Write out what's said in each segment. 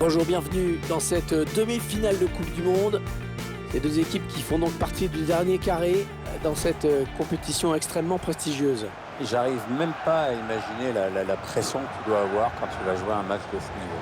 Bonjour, bienvenue dans cette demi-finale de Coupe du Monde. Les deux équipes qui font donc partie du dernier carré dans cette compétition extrêmement prestigieuse. J'arrive même pas à imaginer la pression que tu dois avoir quand tu vas jouer un match de ce niveau.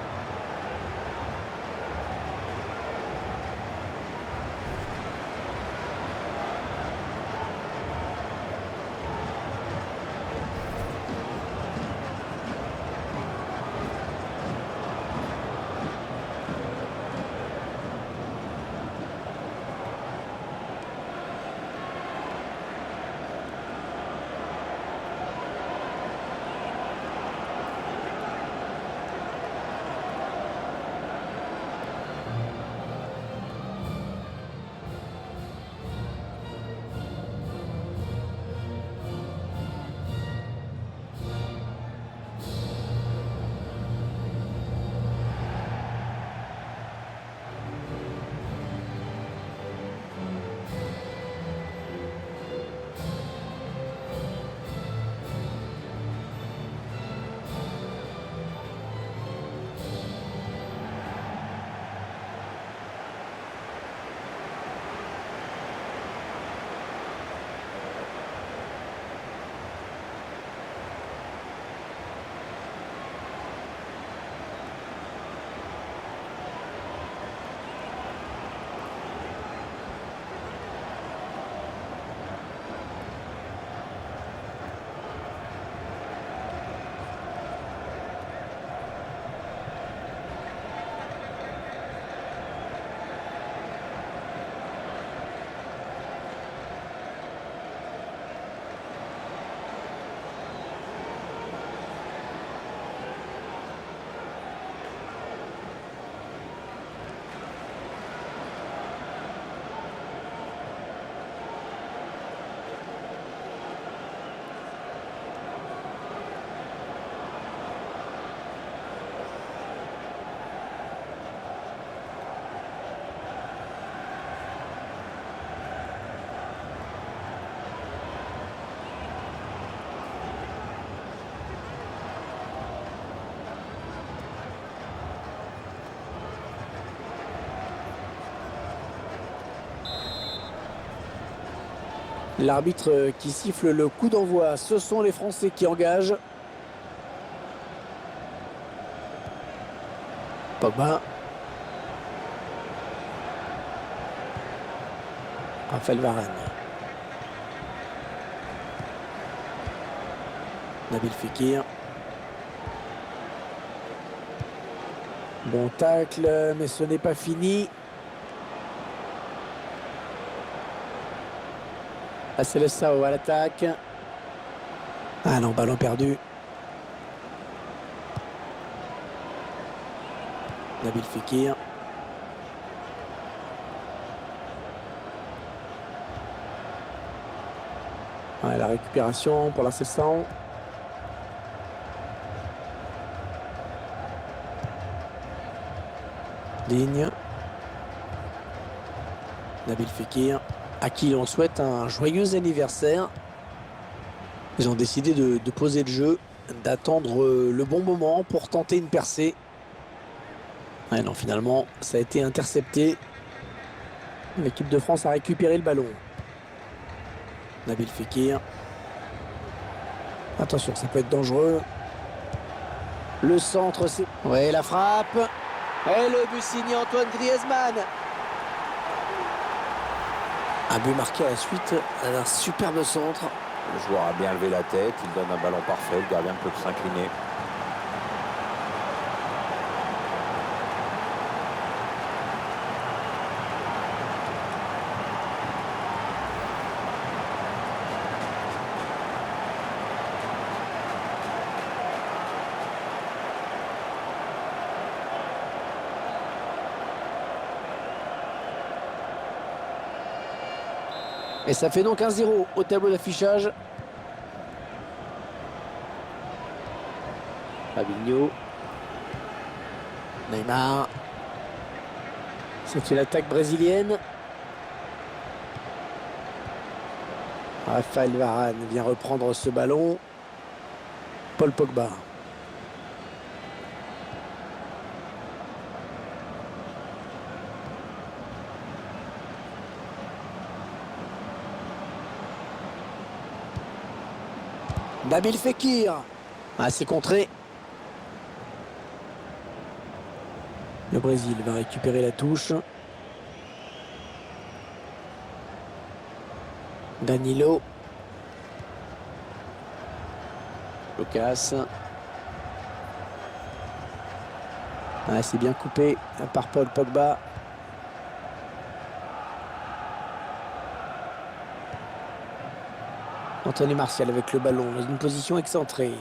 L'arbitre qui siffle le coup d'envoi, ce sont les Français qui engagent. Pogba. Raphaël Varane. Nabil Fekir. Bon tacle, mais ce n'est pas fini. C'est le Sao à l'attaque. Ah non, ballon perdu. Nabil Fekir. Ouais, la récupération pour la Cessan. Ligne. Nabil Fekir, à qui on souhaite un joyeux anniversaire. Ils ont décidé de poser le jeu, d'attendre le bon moment pour tenter une percée. Ouais, non, finalement, ça a été intercepté. L'équipe de France a récupéré le ballon. Nabil Fekir. Attention, ça peut être dangereux. Le centre, c'est... Ouais, la frappe. Et le but signé Antoine Griezmann. Un but marqué à la suite d'un superbe centre. Le joueur a bien levé la tête, il donne un ballon parfait, le gardien peut s'incliner. Et ça fait donc 1-0 au tableau d'affichage. Fabinho. Neymar. C'est une attaque brésilienne. Raphaël Varane vient reprendre ce ballon. Paul Pogba. Nabil Fekir. Ah, c'est contré. Le Brésil va récupérer la touche. Danilo. Lucas. Ah, c'est bien coupé par Paul Pogba. Anthony Martial avec le ballon dans une position excentrée.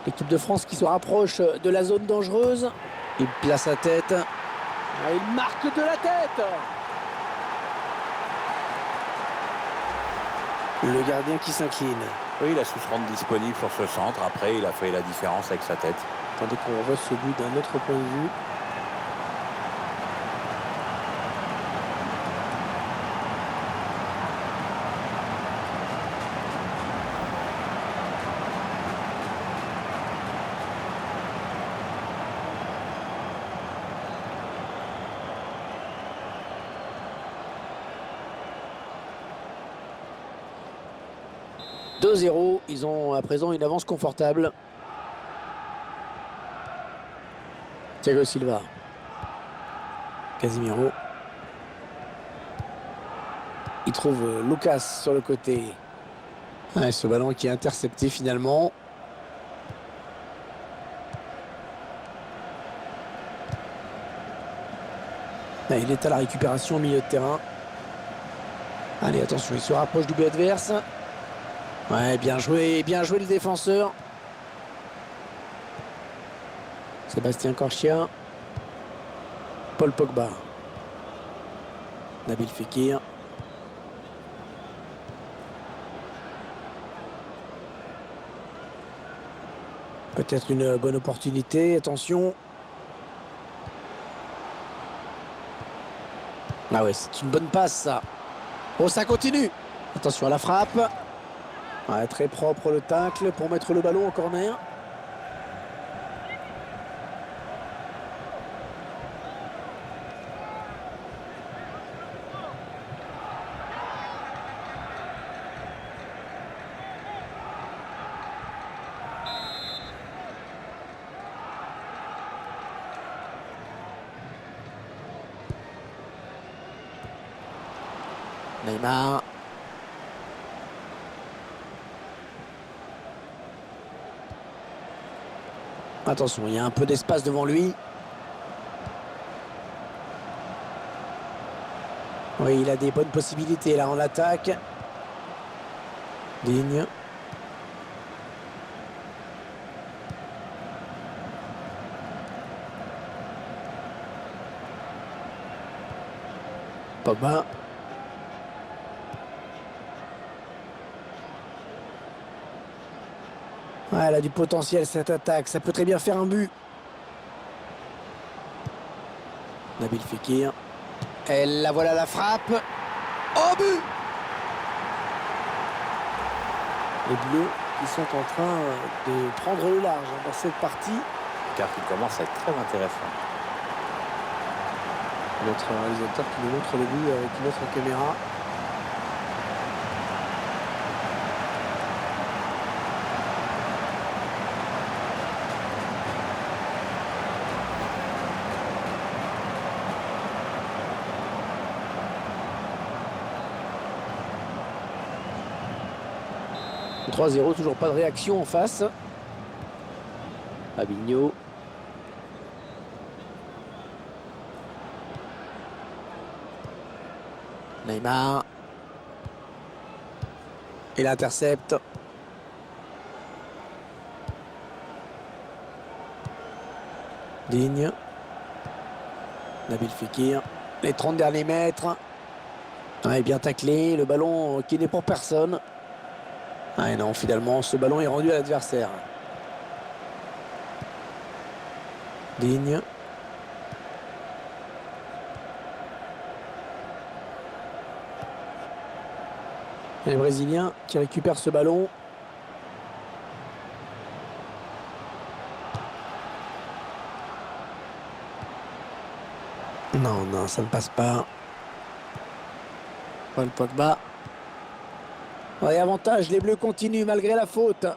L'équipe de France qui se rapproche de la zone dangereuse. Il place sa tête. Ah, il marque de la tête. Le gardien qui s'incline. Oui, il a su se rendre disponible sur ce centre. Après, il a fait la différence avec sa tête. Tandis qu'on revoit ce but d'un autre point de vue. « 2-0, ils ont à présent une avance confortable. Thiago Silva. Casemiro. Il trouve Lucas sur le côté. Ouais, ce ballon qui est intercepté finalement. Ouais, il est à la récupération au milieu de terrain. Allez, attention, il se rapproche du but adverse. Ouais, bien joué le défenseur. Sébastien Corchia. Paul Pogba. Nabil Fekir. Peut-être une bonne opportunité, attention. Ah ouais, c'est une bonne passe ça. Oh, ça continue. Attention à la frappe. Ouais, très propre le tacle pour mettre le ballon en corner. Neymar. Attention, il y a un peu d'espace devant lui. Oui, il a des bonnes possibilités là en attaque. Digne. Pogba. Ouais, elle a du potentiel cette attaque. Ça peut très bien faire un but. Nabil Fekir. Et la voilà la frappe. Oh, but! Les Bleus qui sont en train de prendre le large dans cette partie. Car il commence à être très intéressant. Notre réalisateur qui nous montre le but avec une autre caméra. « 3-0, toujours pas de réaction en face. » Fabinho. Neymar. Il intercepte. Digne. Nabil Fekir. Les 30 derniers mètres. Ouais, bien taclé. Le ballon qui n'est pour personne. Ah non, finalement, ce ballon est rendu à l'adversaire. Digne. Et les Brésiliens qui récupèrent ce ballon. Non, non, ça ne passe pas. Paul Pogba. Ouais, avantage, les Bleus continuent malgré la faute.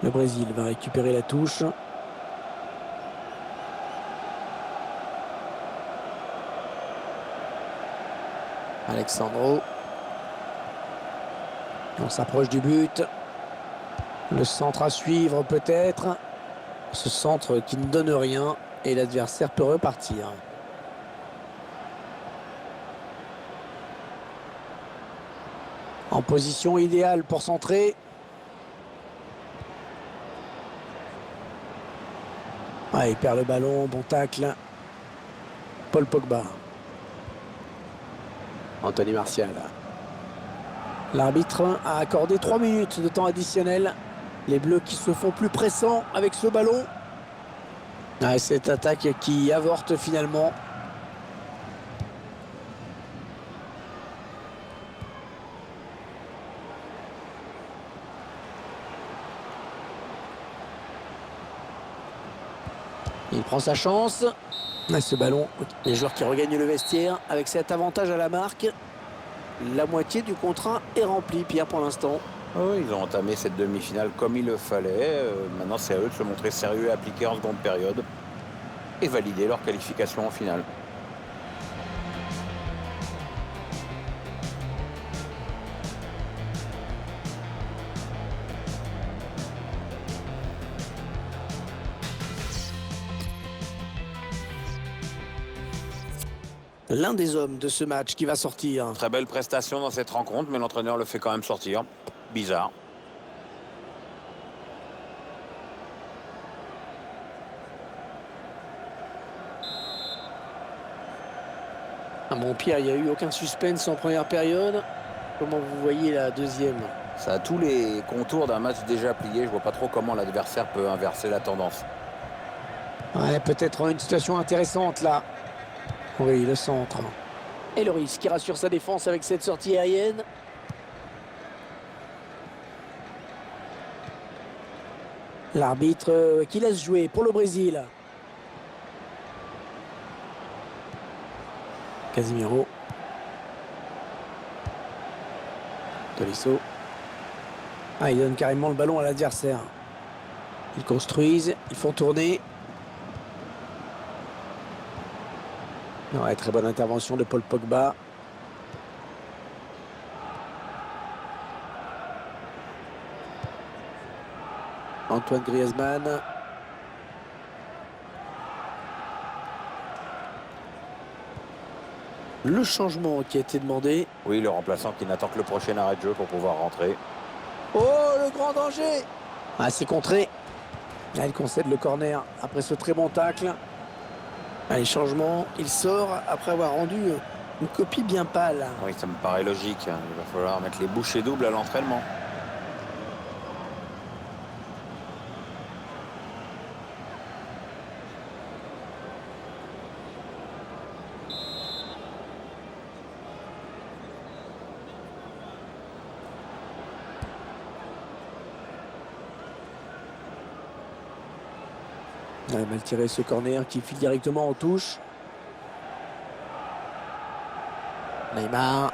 Le Brésil va récupérer la touche. Alexandro. On s'approche du but. Le centre à suivre peut-être. Ce centre qui ne donne rien et l'adversaire peut repartir. En position idéale pour centrer. Ah, il perd le ballon, bon tacle. Paul Pogba. Anthony Martial. L'arbitre a accordé 3 minutes de temps additionnel. Les Bleus qui se font plus pressants avec ce ballon. Ah, cette attaque qui avorte finalement. Il prend sa chance. Ah, ce ballon, les joueurs qui regagnent le vestiaire avec cet avantage à la marque. La moitié du contrat est rempli, Pierre, pour l'instant. Oui, ils ont entamé cette demi-finale comme il le fallait. Maintenant, c'est à eux de se montrer sérieux et appliqués en seconde période et valider leur qualification en finale. L'un des hommes de ce match qui va sortir. Très belle prestation dans cette rencontre, mais l'entraîneur le fait quand même sortir. Bizarre. Ah bon, Pierre, il n'y a eu aucun suspense en première période. Comment vous voyez la deuxième? Ça a tous les contours d'un match déjà plié. Je vois pas trop comment l'adversaire peut inverser la tendance. Ouais, peut-être une situation intéressante là. Oui, le centre. Et Loris qui rassure sa défense avec cette sortie aérienne. L'arbitre qui laisse jouer pour le Brésil. Casemiro. Tolisso. Ah, il donne carrément le ballon à l'adversaire. Ils construisent, ils font tourner. Ouais, très bonne intervention de Paul Pogba. Antoine Griezmann. Le changement qui a été demandé. Oui, le remplaçant qui n'attend que le prochain arrêt de jeu pour pouvoir rentrer. Oh, le grand danger! Ah, c'est contré. Là, il concède le corner après ce très bon tacle. Allez, changement. Il sort après avoir rendu une copie bien pâle. Oui, ça me paraît logique. Il va falloir mettre les bouchées doubles à l'entraînement. Ouais, mal tiré ce corner qui file directement en touche. Neymar.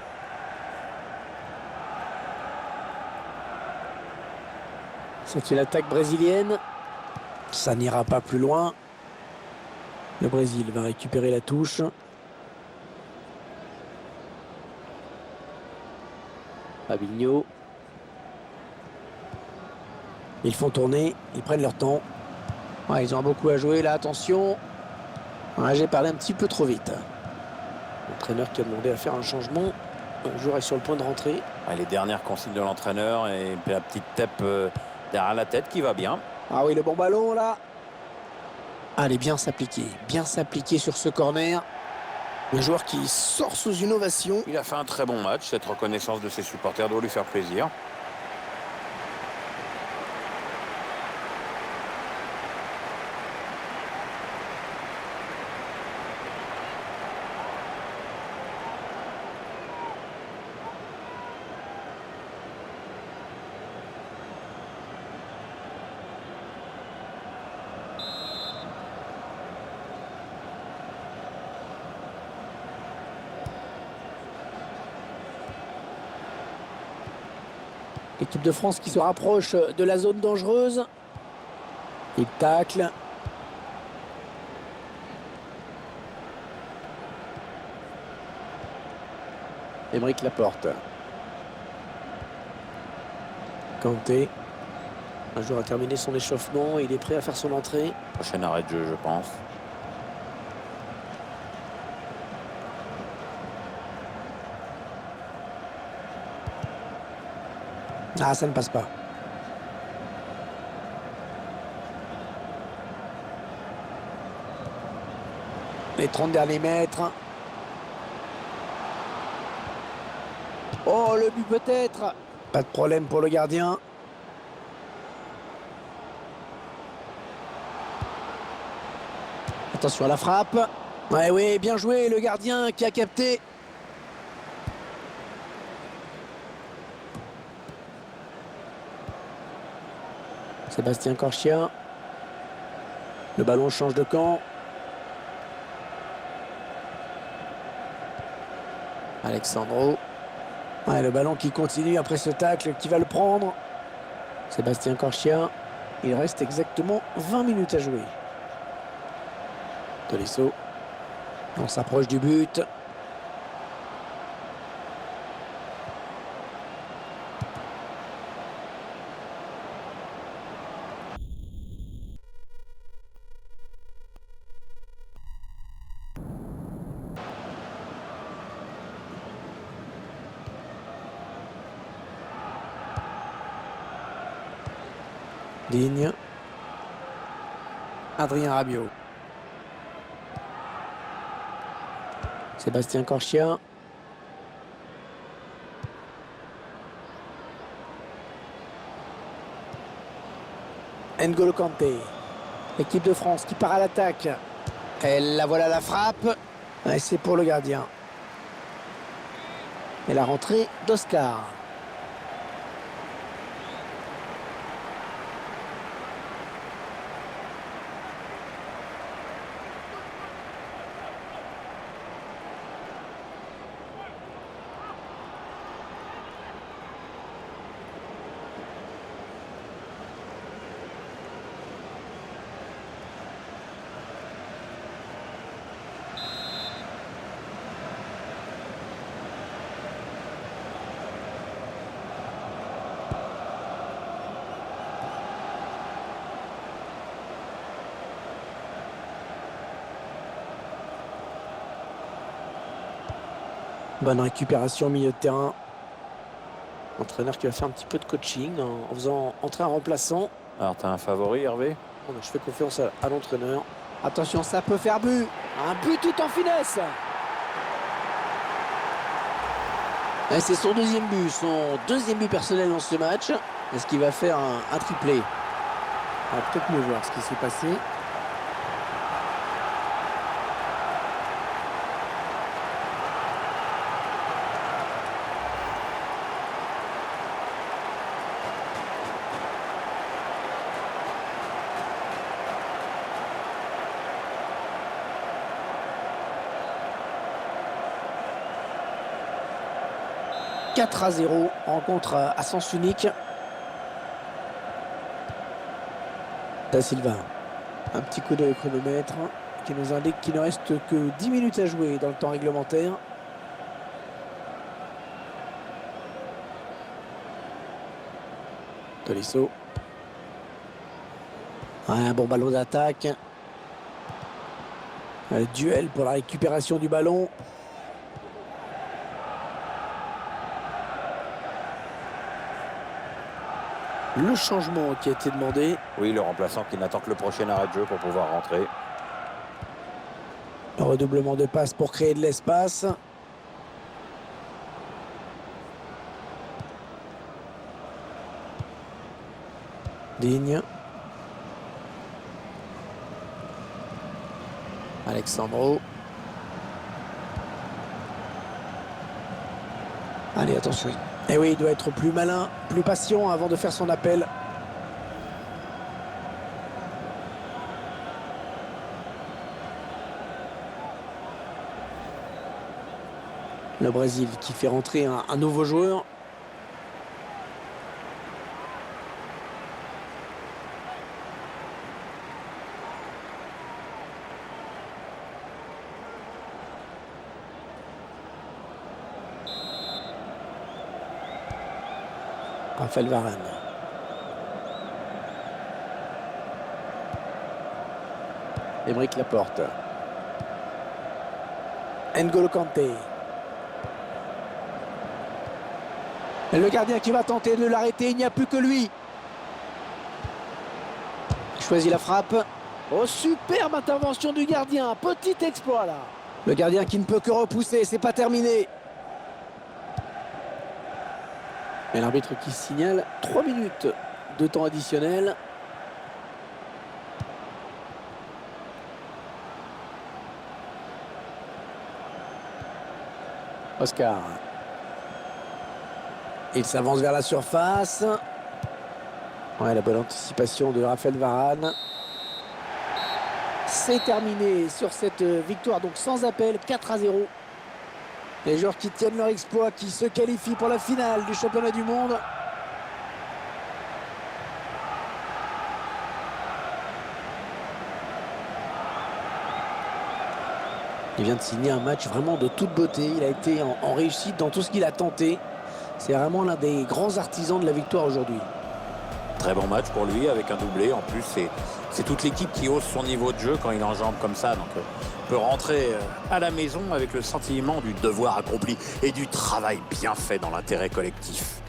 C'est une attaque brésilienne. Ça n'ira pas plus loin. Le Brésil va récupérer la touche. Fabinho. Ils font tourner, ils prennent leur temps. Ouais, ils ont beaucoup à jouer là, attention. Ouais, j'ai parlé un petit peu trop vite. L'entraîneur qui a demandé à faire un changement. Le joueur est sur le point de rentrer. Ouais, les dernières consignes de l'entraîneur et la petite tape derrière la tête qui va bien. Ah oui, le bon ballon là. Allez, bien s'appliquer sur ce corner. Le joueur qui sort sous une ovation. Il a fait un très bon match. Cette reconnaissance de ses supporters doit lui faire plaisir. L'équipe de France qui se rapproche de la zone dangereuse. Il tacle. Aymeric Laporte. Kanté. Un joueur a terminé son échauffement. Il est prêt à faire son entrée. Prochain arrêt de jeu, je pense. Ah, ça ne passe pas. Les 30 derniers mètres. Oh, le but peut-être. Pas de problème pour le gardien. Attention à la frappe. Ouais, oui, bien joué le gardien qui a capté. Sébastien Corchia. Le ballon change de camp. Alexandro. Ouais, le ballon qui continue après ce tacle, qui va le prendre. Sébastien Corchia. Il reste exactement 20 minutes à jouer. Tolisso. On s'approche du but. Digne. Adrien Rabiot. Sébastien Corchia. N'Golo Kanté. L'équipe de France qui part à l'attaque. Et la voilà la frappe. Et c'est pour le gardien. Et la rentrée d'Oscar. Bonne récupération au milieu de terrain. Entraîneur qui va faire un petit peu de coaching en faisant entrer un remplaçant. Alors, t'as un favori, Hervé? Bon, je fais confiance à l'entraîneur. Attention, ça peut faire but. Un but tout en finesse. Et c'est son deuxième but personnel dans ce match. Est-ce qu'il va faire un triplé? On va peut-être mieux voir ce qui s'est passé. « 4-0, rencontre à sens unique. Da Silva, un petit coup de chronomètre qui nous indique qu'il ne reste que 10 minutes à jouer dans le temps réglementaire. Tolisso. Un bon ballon d'attaque. Un duel pour la récupération du ballon. Le changement qui a été demandé. Oui, le remplaçant qui n'attend que le prochain arrêt de jeu pour pouvoir rentrer. Un redoublement de passes pour créer de l'espace. Digne. Alexandro. Allez, attention. Et oui, il doit être plus malin, plus patient avant de faire son appel. Le Brésil qui fait rentrer un nouveau joueur. Raphaël Varane. Aymeric Laporte. N'Golo Kanté. Et le gardien qui va tenter de l'arrêter, il n'y a plus que lui. Il choisit la frappe. Oh, superbe intervention du gardien, petit exploit là. Le gardien qui ne peut que repousser, c'est pas terminé. Et l'arbitre qui signale 3 minutes de temps additionnel. Oscar. Il s'avance vers la surface. Ouais, la bonne anticipation de Raphaël Varane. C'est terminé sur cette victoire, donc sans appel, 4-0. Les joueurs qui tiennent leur exploit, qui se qualifient pour la finale du championnat du monde. Il vient de signer un match vraiment de toute beauté. Il a été en réussite dans tout ce qu'il a tenté. C'est vraiment l'un des grands artisans de la victoire aujourd'hui. Très bon match pour lui avec un doublé. En plus, c'est toute l'équipe qui hausse son niveau de jeu quand il enjambe comme ça. Donc, on peut rentrer à la maison avec le sentiment du devoir accompli et du travail bien fait dans l'intérêt collectif.